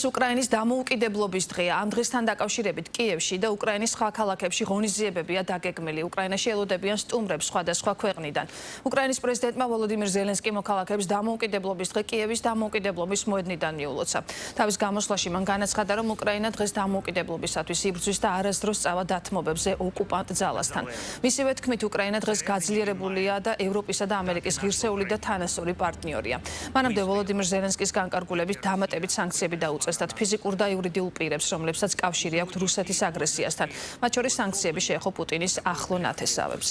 უკრაინის დამოუკიდებლობის დღეა. ამ დღესთან დაკავშირებით კიევში და უკრაინის სხვა ქალაქებში ღონისძიებებია დაგეგმილი. უკრაინაში ელოდებიან სტუმრებს სხვადასხვა ქვეყნიდან. უკრაინის პრეზიდენტმა ვოლოდიმირ ზელენსკი მოქალაქეებს დამოუკიდებლობის დღე კიევის დამოუკიდებლობის მოედნიდან მიულოცა. თავის გამოსვლაში მან განაცხადა, რომ უკრაინა დღეს დამოუკიდებლობისათვის იბრძვის და არასდროს წავა დათმობებზე ოკუპანტ ძალასთან. მისივე თქმით, უკრაინა დღეს გაძლიერებულია და ევროპისა და ამერიკის ღირსეული და თანასწორი პარტნიორია. მანამდე ვოლოდიმირ ზელენსკის განკარგულებით დამატებით სანქციები დაუწესდათ ფიზიკურ და იურიდიულ პირებს, რომლებსაც კავშირი აქვთ რუსეთის აგრესიასთან. მათ შორის სანქციები შეეხო პუტინის ახლო ნათესავებს.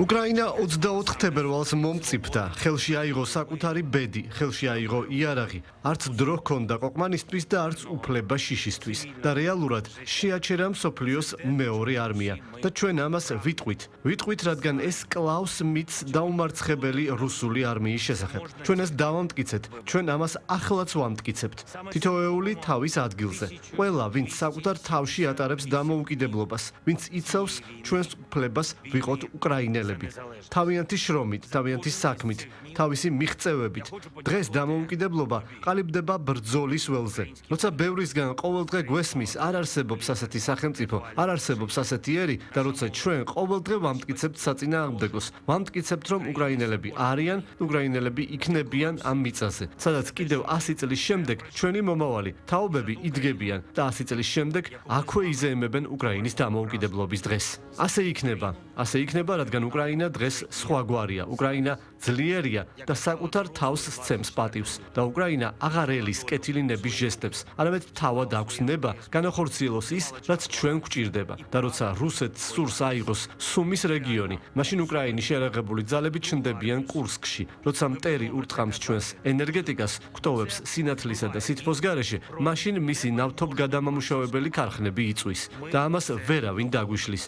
უკრაინა 24 თებერვალს მომწიფდა, ხელში აიღო საკუთარი ბედი, ხელში აიღო იარაღი, არც დრო ჰქონდა ყოყმანისთვის და არც უფლება შიშისთვის და რეალურად შეაჩერა მსოფლიოს მეორე არმია და ჩვენ ამას ვიტყვით, რადგან ეს კლავს მითს დაუმარცხებელი რუსული არმიის შესახებ. ჩვენ ეს დავამტკიცეთ, ჩვენ ამას ახლაც ვამტკიცებთ. თითოეული თავის ადგილზე. ყველა, ვინც საკუთარ თავში ატარებს დამოუკიდებლობას, ვინც იცავს ჩვენს უფლებას ვიყოთ უკრაინელები. თავიანთი შრომით, თავიანთი საქმით, თავისი მიღწევებით. დღეს დამოუკიდებლობა ყალიბდება ბრძოლის ველზე. როცა ბევრისგან ყოველდღე გვესმის, არ არსებობს ასეთი სახელმწიფო, არ არსებობს ასეთი ერი და როცა ჩვენ ყოველდღე ვამტკიცებთ საწინააღმდეგოს, ვამტკიცებთ, რომ უკრაინელები არიან, უკრაინელები იქნებიან ამ მიწაზე, სადაც კიდევ 100 წლის შემდეგ ჩვენი მომავალი თაობები იდგებიან და 100 წლის შემდეგ აქვე იზეიმებენ უკრაინის დამოუკიდებლობის დღეს. ასე იქნება, რადგან უკრაინა დღეს სხვაგვარია. უკრაინა ძლიერია და საკუთარ თავს სცემს პატივს და უკრაინა აღარ ელის კეთილი ნების ჟესტებს, არამედ თავად აქვს ნება განახორციელოს ის, რაც ჩვენ გვჭირდება. და როცა რუსეთს სურს აიღოს სუმის რეგიონი, მაშინ უკრაინის შეიარაღებული ძალები ჩნდებიან კურსკში. როცა მტერი ურტყამს ჩვენს ენერგეტიკას, გვტოვებს სინათლისა და სითბოს გარეშე, მაშინ მისი ნავთობგადამამუშავებელი ქარხნები იწვის და ამას ვერავინ დაგვიშლის.